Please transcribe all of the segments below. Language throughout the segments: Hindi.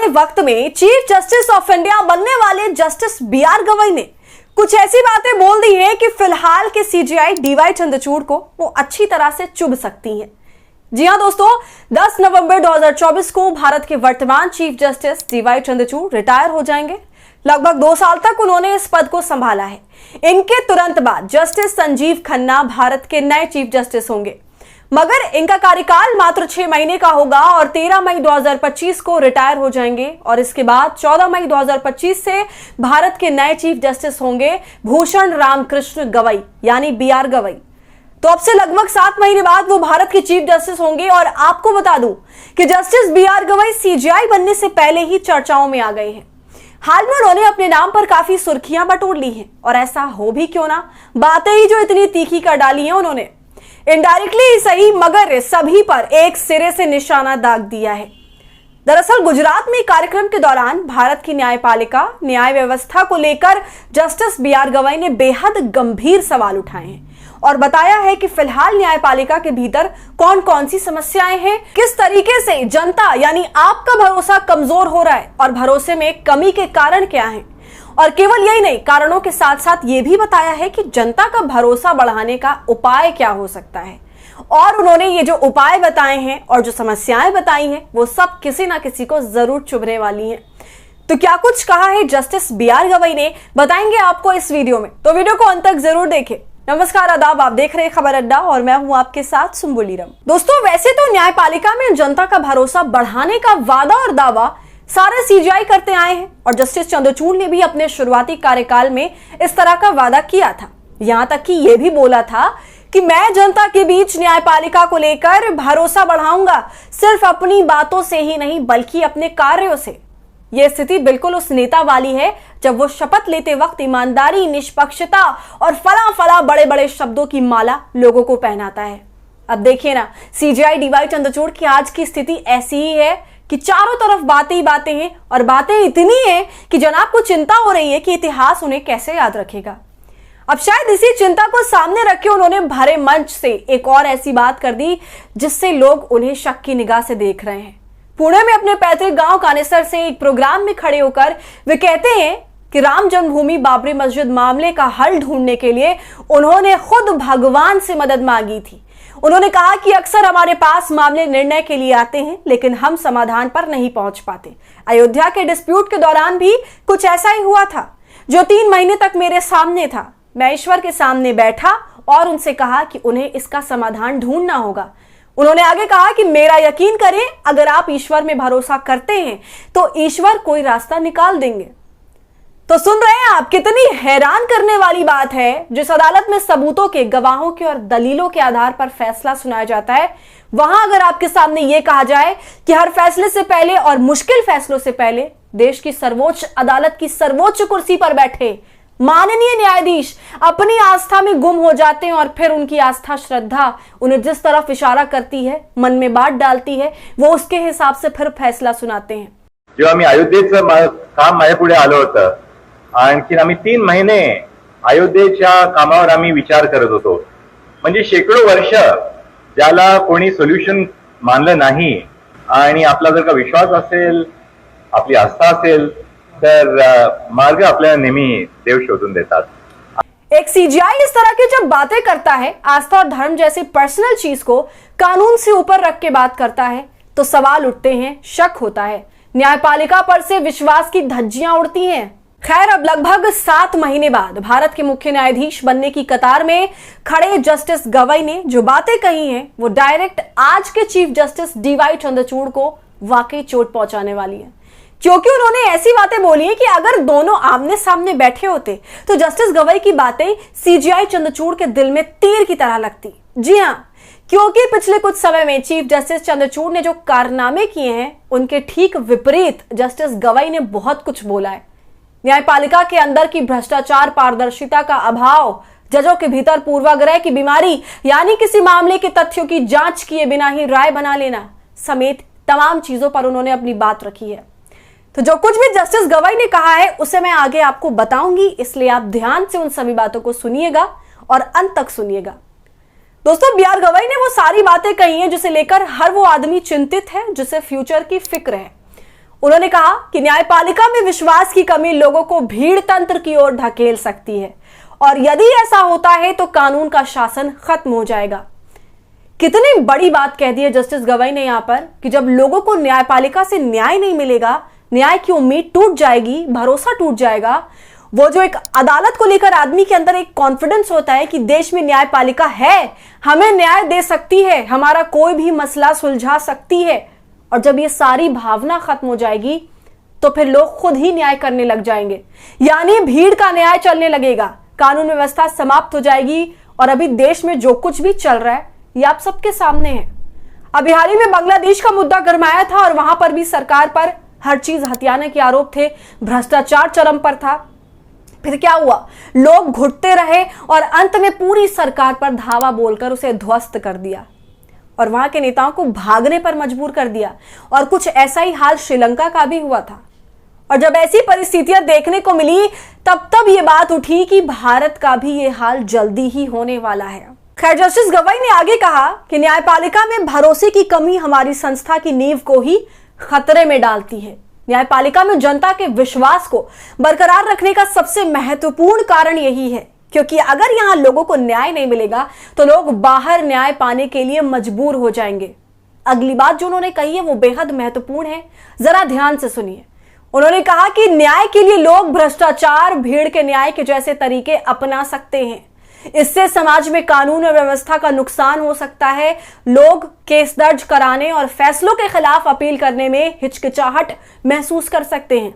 आने वक्त में चीफ जस्टिस ऑफ इंडिया बनने वाले जस्टिस बी.आर. गवई ने कुछ ऐसी बातें बोल दी हैं कि फिलहाल के सीजेआई डी.वाई. चंद्रचूड़ को वो अच्छी तरह से चुभ सकती हैं। जी हां दोस्तों, 10 नवंबर 2024 को भारत के वर्तमान chief justice D.Y.. Chandrachud retire हो जाएंगे। लगभग 2 साल तक उन्होंने इस पद को संभाला है। इनके तुरंत बाद जस्टिस संजीव खन्ना भारत के नए चीफ जस्टिस होंगे, मगर इनका कार्यकाल मात्र 6 महीने का होगा और 13 मई 2025 को रिटायर हो जाएंगे। और इसके बाद 14 मई 2025 से भारत के नए चीफ जस्टिस होंगे भूषण रामकृष्ण गवई यानी बी.आर. गवई। तो अब से लगभग 7 महीने बाद वो भारत के चीफ जस्टिस होंगे। और आपको बता दूं कि जस्टिस बी.आर. गवई सीजेआई बनने से पहले ही चर्चाओं में आ गए हैं। हाल में उन्होंने अपने नाम पर काफी सुर्खियां बटोर ली हैं, और ऐसा हो भी क्यों ना, बातें ही जो इतनी तीखी कर डाली हैं उन्होंने, इनडायरेक्टली ही सही मगर सभी पर एक सिरे से निशाना दाग दिया है। दरअसल गुजरात में कार्यक्रम के दौरान भारत की न्यायपालिका न्याय व्यवस्था को लेकर जस्टिस बी.आर. गवई ने बेहद गंभीर सवाल उठाए हैं और बताया है कि फिलहाल न्यायपालिका के भीतर कौन कौन सी समस्याएं हैं, किस तरीके से जनता यानी आपका भरोसा कमजोर हो रहा है और भरोसे में कमी के कारण क्या हैं। और केवल यही नहीं, कारणों के साथ साथ ये भी बताया है कि जनता का भरोसा बढ़ाने का उपाय क्या हो सकता है। और उन्होंने ये जो उपाय बताए हैं और जो समस्याएं बताई हैं वो सब किसी ना किसी को जरूर चुभने वाली हैं। तो क्या कुछ कहा है जस्टिस बी.आर. गवई ने, बताएंगे आपको इस वीडियो में, तो वीडियो को अंत तक जरूर देखें। नमस्कार, आदाब, आप देख रहे हैं खबर अड्डा और मैं हूं आपके साथ सुम्बुलीरम। दोस्तों, वैसे तो न्यायपालिका में जनता का भरोसा बढ़ाने का वादा और दावा सारे सीजेआई करते आए हैं और जस्टिस चंद्रचूड़ ने भी अपने शुरुआती कार्यकाल में इस तरह का वादा किया था। यहां तक कि यह भी बोला था कि मैं जनता के बीच न्यायपालिका को लेकर भरोसा बढ़ाऊंगा, सिर्फ अपनी बातों से ही नहीं बल्कि अपने कार्यों से। यह स्थिति बिल्कुल उस नेता वाली है जब वो शपथ लेते वक्त ईमानदारी, निष्पक्षता और फला बड़े बड़े शब्दों की माला लोगों को पहनाता है। अब देखिए ना, सीजेआई डी.वाई. चंद्रचूड़ की आज की स्थिति ऐसी ही है कि चारों तरफ बातें ही बातें हैं और बातें इतनी हैं कि जनाब को चिंता हो रही है कि इतिहास उन्हें कैसे याद रखेगा। अब शायद इसी चिंता को सामने रखे उन्होंने भरे मंच से एक और ऐसी बात कर दी जिससे लोग उन्हें शक की निगाह से देख रहे हैं। पुणे में अपने पैतृक गांव कानेसर से एक प्रोग्राम में खड़े होकर वे कहते हैं कि राम जन्मभूमि बाबरी मस्जिद मामले का हल ढूंढने के लिए उन्होंने खुद भगवान से मदद मांगी थी। उन्होंने कहा कि अक्सर हमारे पास मामले निर्णय के लिए आते हैं लेकिन हम समाधान पर नहीं पहुंच पाते। अयोध्या के डिस्प्यूट के दौरान भी कुछ ऐसा ही हुआ था जो 3 महीने तक मेरे सामने था। मैं ईश्वर के सामने बैठा और उनसे कहा कि उन्हें इसका समाधान ढूंढना होगा। उन्होंने आगे कहा कि मेरा यकीन करें, अगर आप ईश्वर में भरोसा करते हैं तो ईश्वर कोई रास्ता निकाल देंगे। तो सुन रहे हैं आप, कितनी हैरान करने वाली बात है। जिस अदालत में सबूतों के, गवाहों के और दलीलों के आधार पर फैसला सुनाया जाता है, वहां अगर आपके सामने यह कहा जाए कि हर फैसले से पहले और मुश्किल फैसलों से पहले देश की सर्वोच्च अदालत की सर्वोच्च कुर्सी पर बैठे माननीय न्यायाधीश अपनी आस्था में गुम हो जाते हैं और फिर उनकी आस्था, श्रद्धा उन्हें जिस तरफ इशारा करती है, मन में बात डालती है, वो उसके हिसाब से फिर फैसला सुनाते हैं। जेव्हा आम्ही अयोध्येचं काम माझ्या पुढे आलं होतं, आणखीन आम्ही 3 महिने अयोध्येच्या कामावर आम्ही विचार करत होतो। म्हणजे शेकडो वर्ष ज्याला कोणी सोल्युशन मानलं नाही आणि आपला जर का विश्वास असेल, आपली आस्था असेल तर मार्ग आपल्याला नेहमी देव शोधून देतात। एक सीजेआई इस तरह की जब बातें करता है, आस्था और धर्म जैसी पर्सनल चीज को कानून से ऊपर रख के बात करता है, तो सवाल उठते हैं, शक होता है, न्यायपालिका पर से विश्वास की धज्जियां उड़ती हैं। खैर, अब लगभग 7 महीने बाद भारत के मुख्य न्यायाधीश बनने की कतार में खड़े जस्टिस गवई ने जो बातें कही हैं वो डायरेक्ट आज के चीफ जस्टिस डी.वाई. चंद्रचूड़ को वाकई चोट पहुंचाने वाली है, क्योंकि उन्होंने ऐसी बातें बोली हैं कि अगर दोनों आमने सामने बैठे होते तो जस्टिस गवई की बातें सीजेआई चंद्रचूड़ के दिल में तीर की तरह लगती। जी हां, क्योंकि पिछले कुछ समय में चीफ जस्टिस चंद्रचूड़ ने जो कारनामे किए हैं उनके ठीक विपरीत जस्टिस गवई ने बहुत कुछ बोला है। न्यायपालिका के अंदर की भ्रष्टाचार, पारदर्शिता का अभाव, जजों के भीतर पूर्वाग्रह की बीमारी यानी किसी मामले के तथ्यों की जांच किए बिना ही राय बना लेना समेत तमाम चीजों पर उन्होंने अपनी बात रखी है। तो जो कुछ भी जस्टिस गवई ने कहा है उसे मैं आगे आपको बताऊंगी, इसलिए आप ध्यान से उन सभी बातों को सुनिएगा और अंत तक सुनिएगा। दोस्तों, बी.आर. गवई ने वो सारी बातें कही हैं जिसे लेकर हर वो आदमी चिंतित है जिसे फ्यूचर की फिक्र है। उन्होंने कहा कि न्यायपालिका में विश्वास की कमी लोगों को भीड़ तंत्र की ओर धकेल सकती है और यदि ऐसा होता है तो कानून का शासन खत्म हो जाएगा। कितनी बड़ी बात कह दी है जस्टिस गवाई ने यहां पर कि जब लोगों को न्यायपालिका से न्याय नहीं मिलेगा, न्याय की उम्मीद टूट जाएगी, भरोसा टूट जाएगा। वो जो एक अदालत को लेकर आदमी के अंदर एक कॉन्फिडेंस होता है कि देश में न्यायपालिका है, हमें न्याय दे सकती है, हमारा कोई भी मसला सुलझा सकती है, और जब ये सारी भावना खत्म हो जाएगी तो फिर लोग खुद ही न्याय करने लग जाएंगे, यानी भीड़ का न्याय चलने लगेगा, कानून व्यवस्था समाप्त हो जाएगी। और अभी देश में जो कुछ भी चल रहा है ये आप सबके सामने है। अभी हाल ही में बांग्लादेश का मुद्दा गरमाया था और वहां पर भी सरकार पर हर चीज हथियाने के आरोप थे, भ्रष्टाचार चरम पर था। फिर क्या हुआ, लोग घुटते रहे और अंत में पूरी सरकार पर धावा बोलकर उसे ध्वस्त कर दिया और वहां के नेताओं को भागने पर मजबूर कर दिया। और कुछ ऐसा ही हाल श्रीलंका का भी हुआ था। और जब ऐसी परिस्थितियां देखने को मिली तब ये बात उठी कि भारत का भी ये हाल जल्दी ही होने वाला है। खैर, जस्टिस गवाई ने आगे कहा कि न्यायपालिका में भरोसे की कमी हमारी संस्था की नींव को ही खतरे में डालती है। न्यायपालिका में जनता के विश्वास को बरकरार रखने का सबसे महत्वपूर्ण कारण यही है, क्योंकि अगर यहां लोगों को न्याय नहीं मिलेगा तो लोग बाहर न्याय पाने के लिए मजबूर हो जाएंगे। अगली बात जो उन्होंने कही है वो बेहद महत्वपूर्ण है, जरा ध्यान से सुनिए। उन्होंने कहा कि न्याय के लिए लोग भ्रष्टाचार, भीड़ के न्याय के जैसे तरीके अपना सकते हैं। इससे समाज में कानून और व्यवस्था का नुकसान हो सकता है। लोग केस दर्ज कराने और फैसलों के खिलाफ अपील करने में हिचकिचाहट महसूस कर सकते हैं।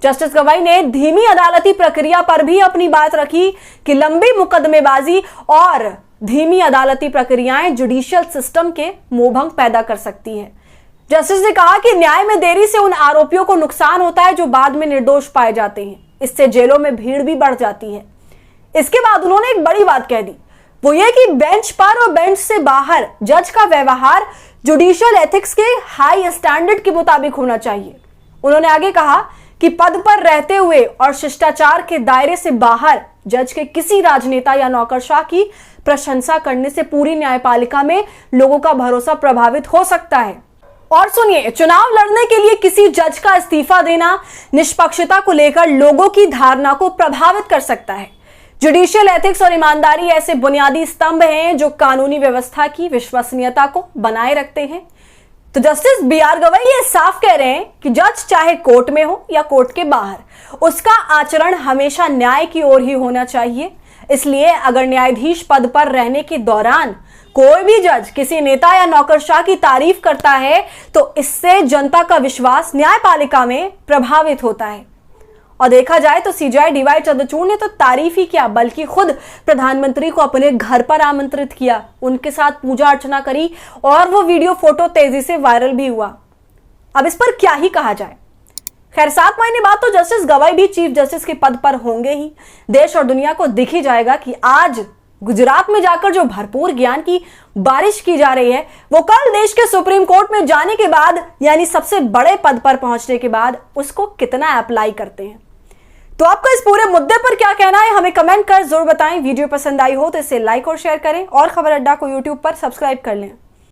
जस्टिस गवाई ने धीमी अदालती प्रक्रिया पर भी अपनी बात रखी कि लंबी मुकदमेबाजी और धीमी अदालती प्रक्रियाएं जुडिशियल सिस्टम के मोहभंग पैदा कर सकती है। जस्टिस ने कहा कि न्याय में देरी से उन आरोपियों को नुकसान होता है जो बाद में निर्दोष पाए जाते हैं। इससे जेलों में भीड़ भी बढ़ जाती है। इसके बाद उन्होंने एक बड़ी बात कह दी, वो ये कि बेंच पर और बेंच से बाहर जज का व्यवहार जुडिशियल एथिक्स के हाई स्टैंडर्ड के मुताबिक होना चाहिए। उन्होंने आगे कहा कि पद पर रहते हुए और शिष्टाचार के दायरे से बाहर जज के किसी राजनेता या नौकरशाह की प्रशंसा करने से पूरी न्यायपालिका में लोगों का भरोसा प्रभावित हो सकता है। और सुनिए, चुनाव लड़ने के लिए किसी जज का इस्तीफा देना निष्पक्षता को लेकर लोगों की धारणा को प्रभावित कर सकता है। जुडिशियल एथिक्स और ईमानदारी ऐसे बुनियादी स्तंभ हैं जो कानूनी व्यवस्था की विश्वसनीयता को बनाए रखते हैं। तो जस्टिस BR गवाई ये साफ कह रहे हैं कि जज चाहे कोर्ट में हो या कोर्ट के बाहर, उसका आचरण हमेशा न्याय की ओर ही होना चाहिए। इसलिए अगर न्यायाधीश पद पर रहने के दौरान कोई भी जज किसी नेता या नौकरशाह की तारीफ करता है तो इससे जनता का विश्वास न्यायपालिका में प्रभावित होता है। और देखा जाए तो CJI DY चंद्रचूड़ ने तो तारीफ ही क्या, बल्कि खुद प्रधानमंत्री को अपने घर पर आमंत्रित किया, उनके साथ पूजा अर्चना करी और वो वीडियो फोटो तेजी से वायरल भी हुआ। अब इस पर क्या ही कहा जाए। खैर, 7 महीने बाद तो जस्टिस गवाई भी चीफ जस्टिस के पद पर होंगे ही। देश और दुनिया को दिख ही जाएगा कि आज गुजरात में जाकर जो भरपूर ज्ञान की बारिश की जा रही है वो कल देश के सुप्रीम कोर्ट में जाने के बाद, यानी सबसे बड़े पद पर पहुंचने के बाद उसको कितना अप्लाई करते हैं। तो आपका इस पूरे मुद्दे पर क्या कहना है हमें कमेंट कर जरूर बताएं। वीडियो पसंद आई हो तो इसे लाइक और शेयर करें और खबर अड्डा को यूट्यूब पर सब्सक्राइब कर लें।